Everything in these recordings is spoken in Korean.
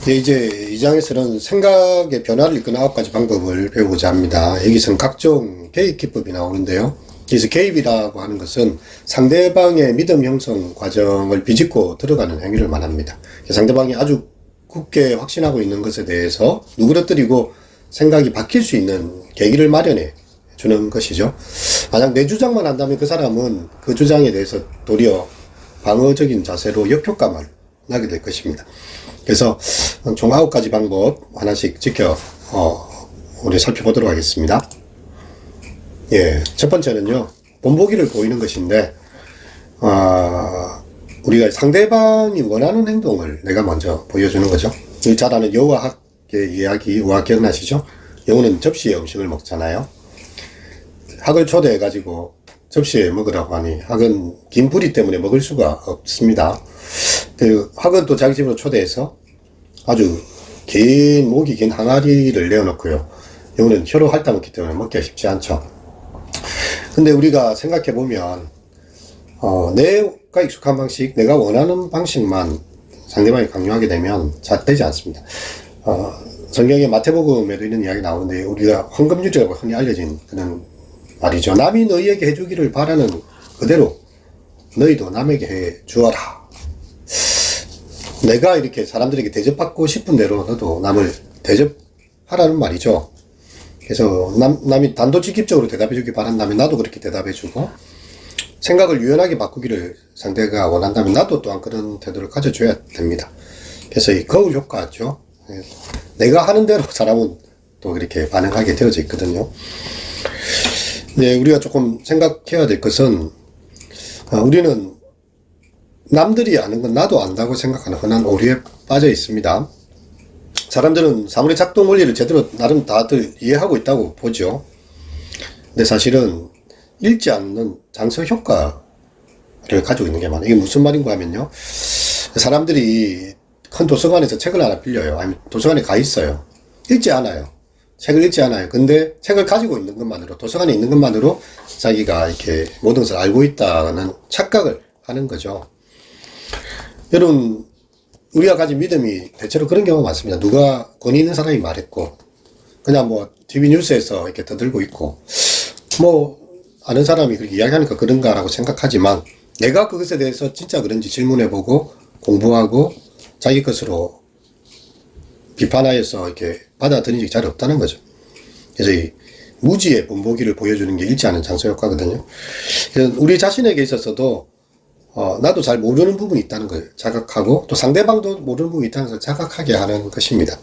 네, 이제 이 장에서는 생각의 변화를 이끄는 9가지 방법을 배우고자 합니다. 여기서는 각종 개입 기법이 나오는데요. 그래서 개입이라고 하는 것은 상대방의 믿음 형성 과정을 비집고 들어가는 행위를 말합니다. 상대방이 아주 굳게 확신하고 있는 것에 대해서 누그러뜨리고 생각이 바뀔 수 있는 계기를 마련해 주는 것이죠. 만약 내 주장만 한다면 그 사람은 그 주장에 대해서 도리어 방어적인 자세로 역효과만 나게 될 것입니다. 그래서 총 9가지 방법 하나씩 우리 살펴보도록 하겠습니다. 예, 첫 번째는요, 본보기를 보이는 것인데, 우리가 상대방이 원하는 행동을 내가 먼저 보여주는 거죠. 잘 아는 여호와학의 이야기, 여호와 기억나시죠? 여호는 접시에 음식을 먹잖아요. 학을 초대해가지고 접시에 먹으라고 하니 학은 긴 부리 때문에 먹을 수가 없습니다. 그 학은 또 자기 집으로 초대해서 아주 긴 목이 긴 항아리를 내어놓고요. 여호는 혀로 핥아먹기 때문에 먹기가 쉽지 않죠. 근데 우리가 생각해보면 내가 익숙한 방식, 내가 원하는 방식만 상대방이 강요하게 되면 잘 되지 않습니다. 성경의 마태복음에도 있는 이야기 나오는데, 우리가 황금률이라고 흔히 알려진 그런 말이죠. 남이 너희에게 해주기를 바라는 그대로 너희도 남에게 해 주어라. 내가 이렇게 사람들에게 대접받고 싶은 대로 너도 남을 대접하라는 말이죠. 그래서 남이 단도직입적으로 대답해 주기 바란다면 나도 그렇게 대답해 주고, 생각을 유연하게 바꾸기를 상대가 원한다면 나도 또한 그런 태도를 가져줘야 됩니다. 그래서 이 거울 효과죠. 내가 하는 대로 사람은 또 이렇게 반응하게 되어져 있거든요. 네, 우리가 조금 생각해야 될 것은, 우리는 남들이 아는 건 나도 안다고 생각하는 흔한 오류에 빠져 있습니다. 사람들은 사물의 작동 원리를 제대로 나름 다들 이해하고 있다고 보죠. 근데 사실은 읽지 않는 장서 효과를 가지고 있는 게 많아요. 이게 무슨 말인가 하면요, 사람들이 큰 도서관에서 책을 하나 빌려요. 아니면 도서관에 가 있어요. 읽지 않아요. 책을 읽지 않아요. 근데 책을 가지고 있는 것만으로, 도서관에 있는 것만으로 자기가 이렇게 모든 것을 알고 있다는 착각을 하는 거죠. 여러분, 우리가 가진 믿음이 대체로 그런 경우가 많습니다. 누가 권위 있는 사람이 말했고, 그냥 TV 뉴스에서 이렇게 떠들고 있고, 아는 사람이 그렇게 이야기하니까 그런가라고 생각하지만, 내가 그것에 대해서 진짜 그런지 질문해보고, 공부하고, 자기 것으로 비판하여서 이렇게 받아들인 적이 잘 없다는 거죠. 그래서 이 무지의 본보기를 보여주는 게 읽지 않은 장소 효과거든요. 그래서 우리 자신에게 있어서도 나도 잘 모르는 부분이 있다는 걸 자각하고, 또 상대방도 모르는 부분이 있다는 걸 자각하게 하는 것입니다.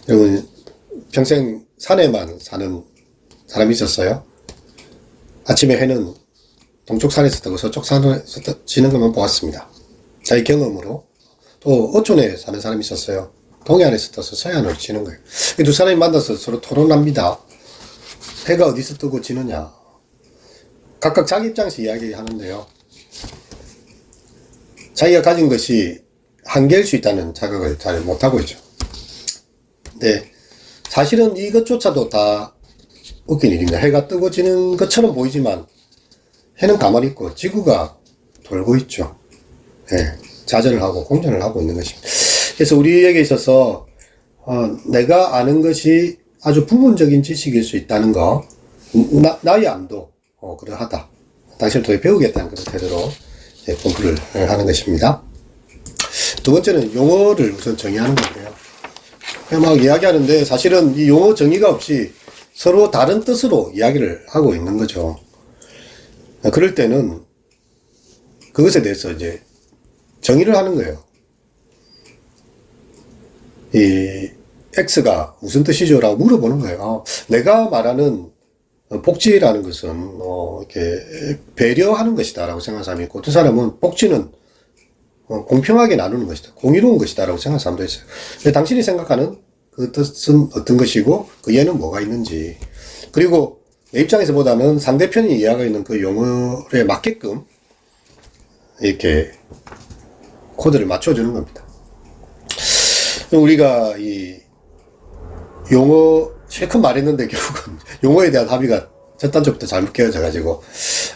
여러분, 평생 산에만 사는 사람이 있었어요. 아침에 해는 동쪽 산에서 뜨고 서쪽 산에서 지는 것만 보았습니다. 자기 경험으로. 또 어촌에 사는 사람이 있었어요. 동해안에서 떠서 서해안으로 지는 거예요. 이 두 사람이 만나서 서로 토론합니다. 해가 어디서 뜨고 지느냐. 각각 자기 입장에서 이야기하는데요. 자기가 가진 것이 한계일 수 있다는 자각을 잘 못하고 있죠. 근데 사실은 이것조차도 다 웃긴 일입니다. 해가 뜨고 지는 것처럼 보이지만 해는 가만히 있고 지구가 돌고 있죠. 네, 자전을 하고 공전을 하고 있는 것입니다. 그래서 우리에게 있어서 내가 아는 것이 아주 부분적인 지식일 수 있다는 거, 나의 암도 그러하다. 당신을 통해 배우겠다는 그런 태도로 공부를 하는 것입니다. 두 번째는 용어를 우선 정의하는 건데요. 그냥 막 이야기하는데 사실은 이 용어 정의가 없이 서로 다른 뜻으로 이야기를 하고 있는 거죠. 그럴 때는 그것에 대해서 이제 정의를 하는 거예요. 이 X가 무슨 뜻이죠? 라고 물어보는 거예요. 내가 말하는 복지라는 것은 이렇게 배려하는 것이다 라고 생각하는 사람이 있고, 어떤 사람은 복지는 공평하게 나누는 것이다, 공의로운 것이다 라고 생각하는 사람도 있어요. 근데 당신이 생각하는 그 뜻은 어떤 것이고 그 예는 뭐가 있는지, 그리고 내 입장에서 보다는 상대편이 이해하고 있는 그 용어에 맞게끔 이렇게 코드를 맞춰주는 겁니다. 우리가 이 용어 실컷 말했는데 결국은 용어에 대한 합의가 첫 단추부터 잘못 깨어져가지고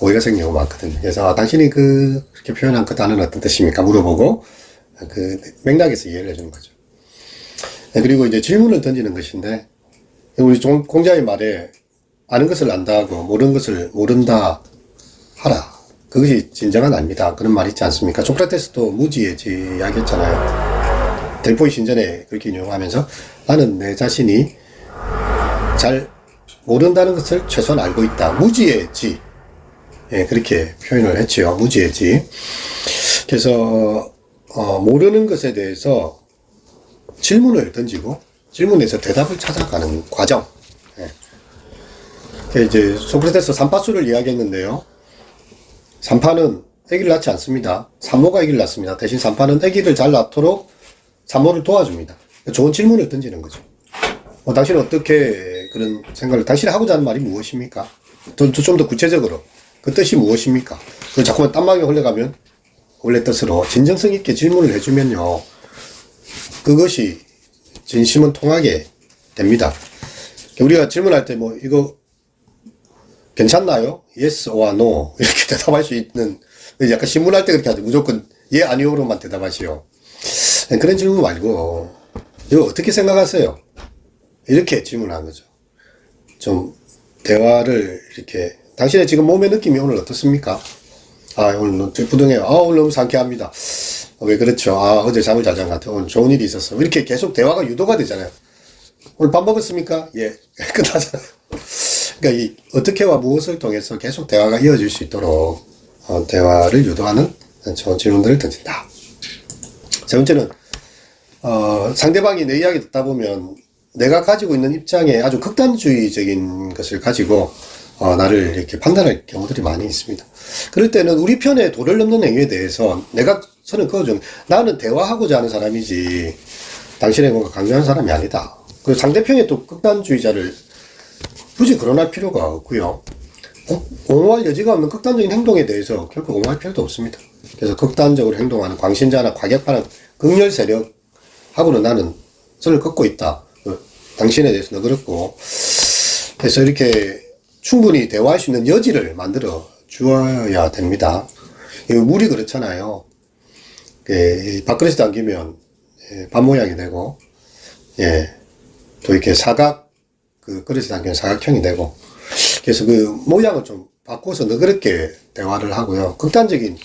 오해가 생기는 경우가 많거든요. 그래서 당신이 그렇게 표현한 그 단어는 어떤 뜻입니까? 물어보고 그 맥락에서 이해를 해주는 거죠. 그리고 이제 질문을 던지는 것인데, 우리 공자의 말에 아는 것을 안다 하고 모르는 것을 모른다 하라. 그것이 진정한 압니다. 그런 말 있지 않습니까? 소크라테스도 무지의지 이야기했잖아요. 델포이 신전에 그렇게 인용하면서 나는 내 자신이 잘 모른다는 것을 최소한 알고 있다. 무지의지. 예, 그렇게 표현을 했지요. 무지의지. 그래서 모르는 것에 대해서 질문을 던지고 질문에서 대답을 찾아가는 과정. 예. 이제 소크라테스 산파수를 이야기했는데요. 산파는 아기를 낳지 않습니다. 산모가 아기를 낳습니다. 대신 산파는 아기를 잘 낳도록 산모를 도와줍니다. 좋은 질문을 던지는 거죠. 당신은 어떻게 그런 생각을, 당신이 하고자 하는 말이 무엇입니까? 좀 더 구체적으로 그 뜻이 무엇입니까? 자꾸만 딴막에 흘러가면 원래 뜻으로 진정성 있게 질문을 해주면요, 그것이 진심은 통하게 됩니다. 우리가 질문할 때 뭐 이거 괜찮나요? Yes or no 이렇게 대답할 수 있는, 약간 신문할 때 그렇게 하죠. 무조건 예 아니오로만 대답하시오. 그런 질문 말고 이거 어떻게 생각하세요? 이렇게 질문하는 거죠. 좀 대화를 이렇게, 당신의 지금 몸의 느낌이 오늘 어떻습니까? 오늘 너무 부둥해요. 오늘 너무 상쾌합니다. 왜 그렇죠? 어제 잠을 잘 잔 것 같아요. 오늘 좋은 일이 있었어. 이렇게 계속 대화가 유도가 되잖아요. 오늘 밥 먹었습니까? 예. 끝나잖아요. 그러니까 어떻게와 무엇을 통해서 계속 대화가 이어질 수 있도록 대화를 유도하는 좋은 질문들을 던진다. 세 번째는 상대방이 내 이야기 듣다 보면 내가 가지고 있는 입장에 아주 극단주의적인 것을 가지고 나를 이렇게 판단할 경우들이 많이 있습니다. 그럴 때는 우리 편에 도를 넘는 행위에 대해서 저는 그거죠. 나는 대화하고자 하는 사람이지 당신의 뭔가 강요하는 사람이 아니다. 그리고 상대편의 또 극단주의자를 굳이 거론할 필요가 없고요. 옹호할 여지가 없는 극단적인 행동에 대해서 결코 옹호할 필요도 없습니다. 그래서 극단적으로 행동하는 광신자나 과격하는 극렬 세력하고는 나는 선을 긋고 있다. 당신에 대해서는 그렇고. 그래서 이렇게 충분히 대화할 수 있는 여지를 만들어 주어야 됩니다. 물이 그렇잖아요. 밥그릇에 담기면 밥 모양이 되고, 또 이렇게 그 그릇에 담기면 사각형이 되고, 그래서 그 모양을 좀 바꿔서 너그럽게 대화를 하고요. 극단적인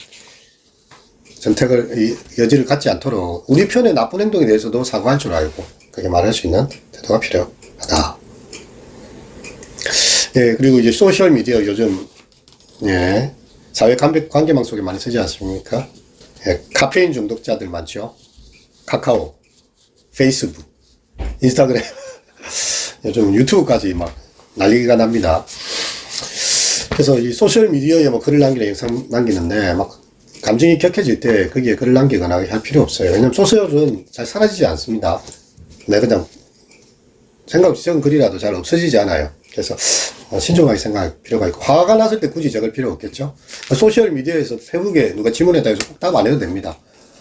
선택을, 여지를 갖지 않도록 우리 편의 나쁜 행동에 대해서도 사과할 줄 알고 그렇게 말할 수 있는 태도가 필요하다. 그리고 이제 소셜미디어 요즘, 사회 관계망 속에 많이 쓰지 않습니까? 카페인 중독자들 많죠? 카카오, 페이스북, 인스타그램, 요즘 유튜브까지 막 난리가 납니다. 그래서 이 소셜미디어에 뭐 글을 남기나 영상 남기는데 막 감정이 격해질 때 거기에 글을 남기거나 할 필요 없어요. 왜냐면 소설은 잘 사라지지 않습니다. 그냥 생각 없이 적은 글이라도 잘 없어지지 않아요. 그래서 신중하게 생각할 필요가 있고, 화가 났을 때 굳이 적을 필요 없겠죠. 소셜미디어에서 페북에 누가 질문했다 해서 꼭 답 안 해도 됩니다.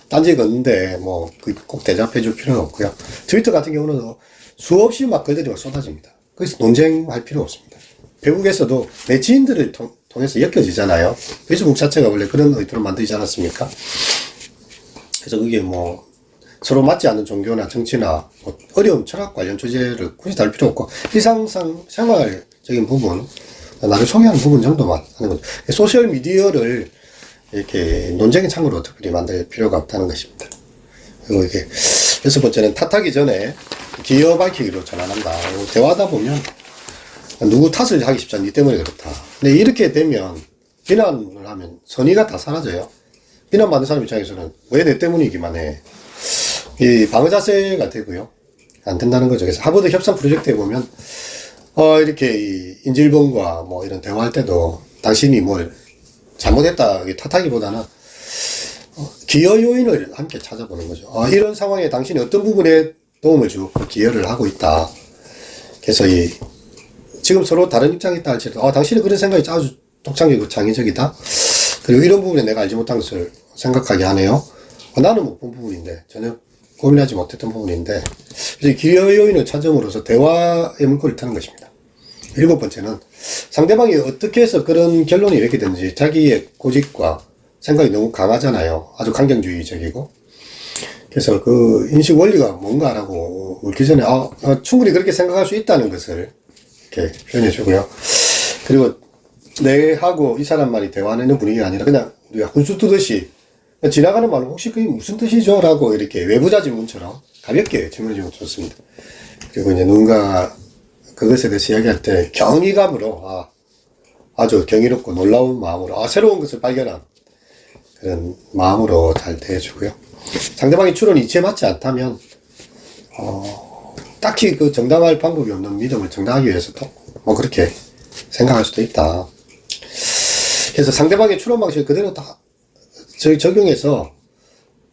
딴지 걷는데 뭐 꼭 대답해 줄 필요는 없고요. 트위터 같은 경우는 수없이 막 글들이 막 쏟아집니다. 그래서 논쟁할 필요 없습니다. 페북에서도 내 지인들을 통해서 엮여지잖아요. 페이스북 자체가 원래 그런 의도로 만들지 않았습니까? 그래서 그게 뭐 서로 맞지 않는 종교나 정치나 뭐 어려운 철학 관련 주제를 굳이 다룰 필요 없고, 일상상 생활적인 부분, 나를 소개하는 부분 정도만 하는 거죠. 소셜미디어를 이렇게 논쟁의 창으로 특별히 만들 필요가 없다는 것입니다. 그리고 이게 여섯 번째는 탓하기 전에 기여 밝히기로 전환한다. 대화하다 보면 누구 탓을 하기 쉽지 않니, 니 때문에 그렇다. 근데 이렇게 되면 비난을 하면 선의가 다 사라져요. 비난받는 사람 입장에서는 왜 내 때문이기만 해. 이 방어 자세가 되고요. 안 된다는 거죠. 그래서 하버드 협상 프로젝트에 보면, 이렇게 이 인질범과 뭐 이런 대화할 때도 당신이 뭘 잘못했다 탓하기보다는 기여 요인을 함께 찾아보는 거죠. 이런 상황에 당신이 어떤 부분에 도움을 주고 기여를 하고 있다. 그래서 지금 서로 다른 입장이 있다 할지라도, 당신의 그런 생각이 아주 독창적이고 창의적이다. 그리고 이런 부분에 내가 알지 못한 것을 생각하게 하네요. 나는 못 본 부분인데, 전혀 고민하지 못했던 부분인데, 그래서 기여 요인을 찾음으로써 대화의 물꼬를 트는 것입니다. 일곱 번째는 상대방이 어떻게 해서 그런 결론이 이렇게 되는지, 자기의 고집과 생각이 너무 강하잖아요. 아주 강경주의적이고. 그래서 그 인식 원리가 뭔가라고 묻기 전에, 충분히 그렇게 생각할 수 있다는 것을 이렇게 표현해 주고요. 그리고 내하고 이 사람만이 대화하는 분위기가 아니라 그냥 우리가 훈수 뜨듯이 지나가는 말은 혹시 그게 무슨 뜻이죠? 라고 이렇게 외부자 질문처럼 가볍게 질문해 주면 좋습니다. 그리고 이제 누군가 그것에 대해서 이야기할 때 경이감으로, 아주 경이롭고 놀라운 마음으로, 새로운 것을 발견한 그런 마음으로 잘 대해주고요. 상대방의 추론이 이치에 맞지 않다면, 딱히 그 정당할 방법이 없는 믿음을 정당하기 위해서도 뭐 그렇게 생각할 수도 있다. 그래서 상대방의 추론 방식을 그대로 다 적용해서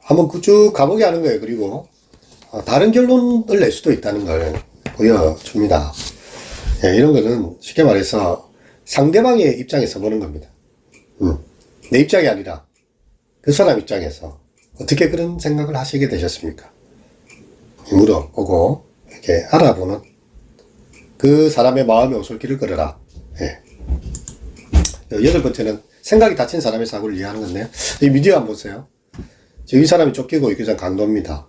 한번 쭉 가보게 하는 거예요. 그리고 다른 결론을 낼 수도 있다는 걸 보여줍니다. 이런 거는 쉽게 말해서 상대방의 입장에서 보는 겁니다. 내 입장이 아니라 그 사람 입장에서 어떻게 그런 생각을 하시게 되셨습니까? 물어보고 이렇게 알아보는 그 사람의 마음의 오솔길을 걸어라. 여덟 번째는 생각이 닫힌 사람의 사고를 이해하는 건데요. 이 미디어 한번 보세요. 지금 이 사람이 쫓기고 있기 전 강도입니다.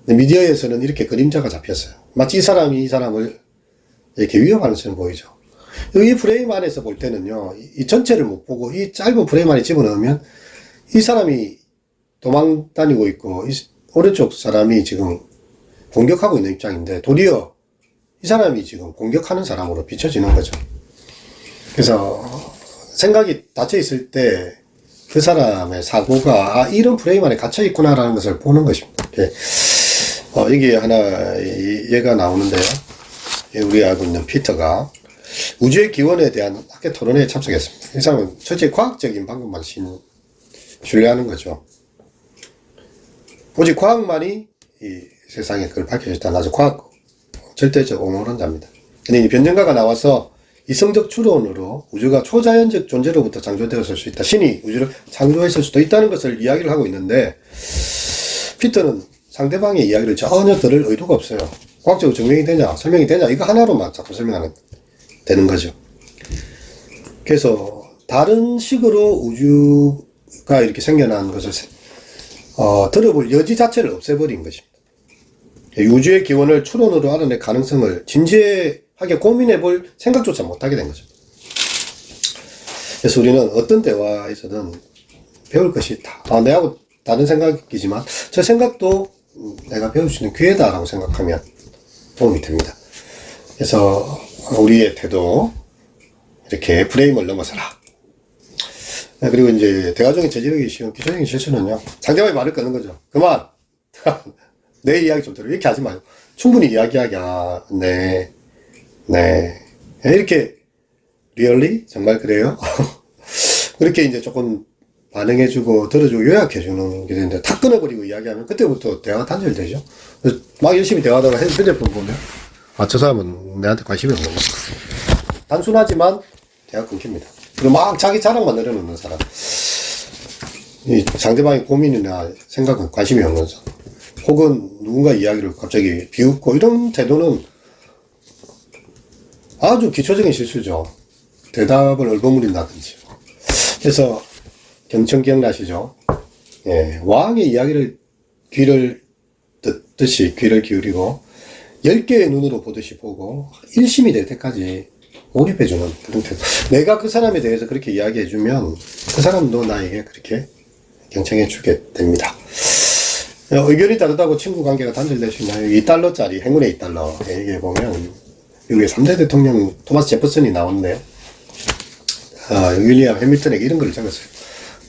미디어에서는 이렇게 그림자가 잡혔어요. 마치 이 사람이 이 사람을 이렇게 위협하는 것처럼 보이죠. 이 프레임 안에서 볼 때는요, 이 전체를 못 보고 이 짧은 프레임 안에 집어넣으면 이 사람이 도망 다니고 있고, 이 오른쪽 사람이 지금 공격하고 있는 입장인데, 도리어 이 사람이 지금 공격하는 사람으로 비춰지는 거죠. 그래서 생각이 닫혀 있을 때 그 사람의 사고가 이런 프레임 안에 갇혀 있구나라는 것을 보는 것입니다. 여기 하나 얘가 나오는데요. 우리 알고 있는 피터가 우주의 기원에 대한 학회 토론회에 참석했습니다. 이 사람은 철저히 과학적인 방법만 신뢰하는 거죠. 오직 과학만이 이 세상에 그걸 밝혀줬다는 아주 절대적 옹호론자입니다. 근데 이 변증가가 나와서 이성적 추론으로 우주가 초자연적 존재로부터 창조되었을 수 있다. 신이 우주를 창조했을 수도 있다는 것을 이야기를 하고 있는데, 피터는 상대방의 이야기를 전혀 들을 의도가 없어요. 과학적으로 증명이 되냐, 설명이 되냐, 이거 하나로만 자꾸 설명하는, 되는 거죠. 그래서 다른 식으로 우주가 이렇게 생겨난 것을 들어볼 여지 자체를 없애버린 것입니다. 우주의 기원을 추론으로 알아낼 가능성을 진지하게 고민해볼 생각조차 못하게 된 거죠. 그래서 우리는 어떤 대화에서든 배울 것이 있다. 내하고 다른 생각이지만 저 생각도 내가 배울 수 있는 기회다라고 생각하면 도움이 됩니다. 그래서 우리의 태도, 이렇게 프레임을 넘어서라. 그리고 이제 대화 중에 저지르기 쉬운 기초적인 실수는요, 상대방이 말을 끊는 거죠. 그만! 내 이야기 좀 들어. 이렇게 하지 마요. 충분히 이야기하기, 네. 이렇게, really? 정말 그래요? 그렇게 이제 조금 반응해주고, 들어주고, 요약해주는 게 되는데, 탁 끊어버리고 이야기하면, 그때부터 대화가 단절되죠. 막 열심히 대화하다가 휴대폰 보면, 저 사람은 내한테 관심이 없는 거죠. 단순하지만, 대화가 끊깁니다. 그리고 막 자기 자랑만 내려놓는 사람. 이 상대방의 고민이나 생각은 관심이 없는 사람. 혹은 누군가 이야기를 갑자기 비웃고 이런 태도는 아주 기초적인 실수죠. 대답을 얼버무린다든지. 그래서 경청 기억나시죠? 왕의 이야기를 귀를 듣듯이 귀를 기울이고 10개의 눈으로 보듯이 보고 일심이 될 때까지 몰입해주는 그런 태도. 내가 그 사람에 대해서 그렇게 이야기해주면 그 사람도 나에게 그렇게 경청해주게 됩니다. 의견이 다르다고 친구 관계가 단절될 수 있나요? 2달러짜리 행운의 2달러 얘기해 보면 미국의 3대 대통령 토마스 제퍼슨이 나오는데요. 윌리엄 해밀턴에게 이런 걸 적었어요.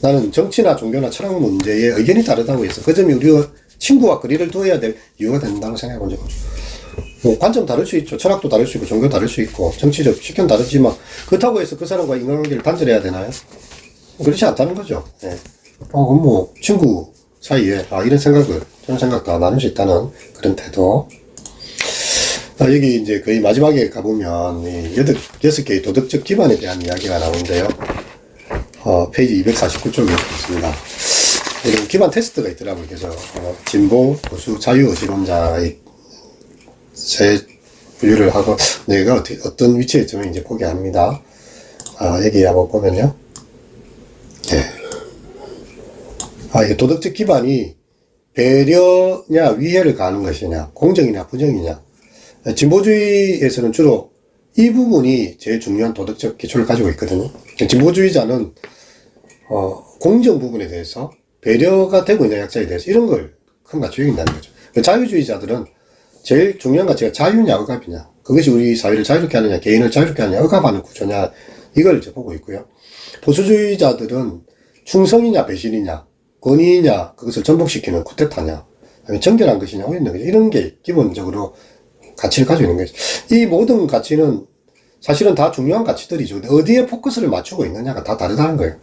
나는 정치나 종교나 철학 문제에 의견이 다르다고 해서 그 점이 우리가 친구와 거리를 두어야 될 이유가 된다고 생각해 본 적 없죠. 뭐 관점 다를 수 있죠. 철학도 다를 수 있고 종교 다를 수 있고 정치적 식견 다르지만 그렇다고 해서 그 사람과 인간관계를 단절해야 되나요? 그렇지 않다는 거죠. 그럼 뭐 친구 사이에 이런 생각을 저런 생각도 나눌 수 있다는 그런 태도. 여기 이제 거의 마지막에 가보면 이 6개의 도덕적 기반에 대한 이야기가 나오는데요. 페이지 249쪽에 있습니다. 이런 기반 테스트가 있더라고요. 그래서 진보, 보수, 자유의지론자의 세 분류를 하고 내가 어떤 위치에 있으면 이제 보게 합니다. 여기 한번 보면요. 이게 도덕적 기반이 배려냐 위해를 가하는 것이냐, 공정이냐 부정이냐. 진보주의에서는 주로 이 부분이 제일 중요한 도덕적 기초를 가지고 있거든요. 진보주의자는 공정 부분에 대해서, 배려가 되고 있는 약자에 대해서 이런 걸 큰 가치로 여긴다는 거죠. 자유주의자들은 제일 중요한 가치가 자유냐 억압이냐, 그것이 우리 사회를 자유롭게 하느냐, 개인을 자유롭게 하느냐, 억압하는 구조냐, 이걸 이제 보고 있고요. 보수주의자들은 충성이냐 배신이냐, 권위냐, 그것을 전복시키는 쿠데타냐, 아니면 정결한 것이냐, 오염된 것이냐, 이런 게 기본적으로 가치를 가지고 있는 거죠. 이 모든 가치는 사실은 다 중요한 가치들이죠. 근데 어디에 포커스를 맞추고 있느냐가 다 다르다는 거예요.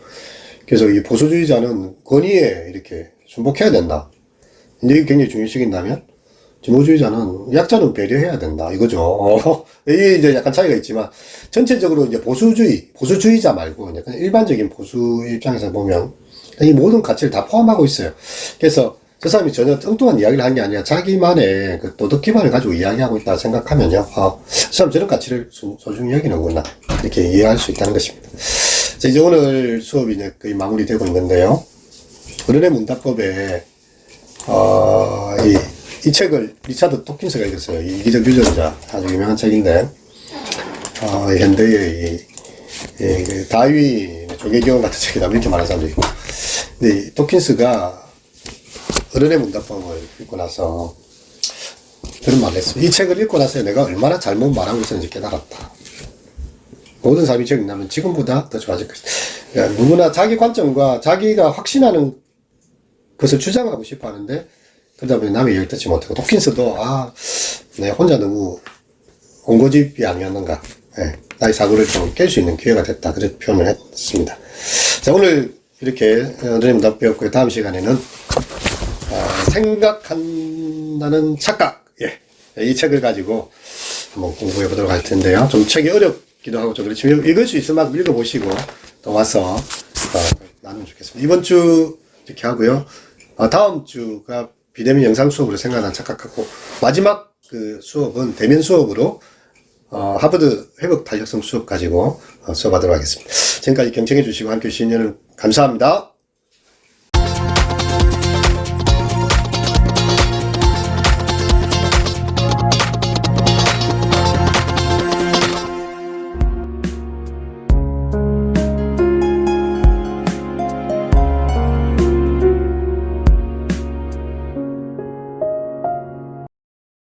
그래서 이 보수주의자는 권위에 이렇게 순복해야 된다, 이게 굉장히 중요시킨다면, 진보주의자는 약자는 배려해야 된다, 이거죠. 이게 이제 약간 차이가 있지만, 전체적으로 이제 보수주의자 말고, 이제 그냥 일반적인 보수 입장에서 보면, 이 모든 가치를 다 포함하고 있어요. 그래서 저 사람이 전혀 뚱뚱한 이야기를 한 게 아니라 자기만의 그 도덕 기반을 가지고 이야기하고 있다 생각하면요. 저 사람 저런 가치를 소중히 여기는구나, 이렇게 이해할 수 있다는 것입니다. 자, 이제 오늘 수업이 이제 거의 마무리되고 있는데요. 어른의 문답법에, 이 책을 리차드 토킨스가 읽었어요. 이기적 유전자, 아주 유명한 책인데, 현대의 그 다윈 조개경 같은 책이다, 이렇게 말하는 사람도 있고. 근데 이 토킨스가 어른의 문답법을 읽고 나서 그런 말을 했어요. 이 책을 읽고 나서 내가 얼마나 잘못 말하고 있었는지 깨달았다. 모든 사람이 책 읽는다면 지금보다 더 좋아질 것이다. 그러니까 누구나 자기 관점과 자기가 확신하는 것을 주장하고 싶어 하는데, 그러다 보니 남의 얘기를 듣지 못하고, 토킨스도, 내가 혼자 너무 온고집이 아니었는가. 나의 사고를 좀 깰 수 있는 기회가 됐다. 그렇게 표현을 했습니다. 자, 오늘 이렇게 어른의 문답 배웠고요. 다음 시간에는, 생각한다는 착각. 이 책을 가지고 한번 공부해 보도록 할 텐데요. 좀 책이 어렵기도 하고 좀 그렇지만 읽을 수 있을 만큼 읽어보시고 또 와서 나누면 좋겠습니다. 이번 주 이렇게 하고요. 다음 주가 비대면 영상 수업으로 생각난 착각하고, 마지막 그 수업은 대면 수업으로 하버드 회복 탄력성 수업 가지고 수업하도록 하겠습니다. 지금까지 경청해 주시고 함께 해주신 여러분 감사합니다.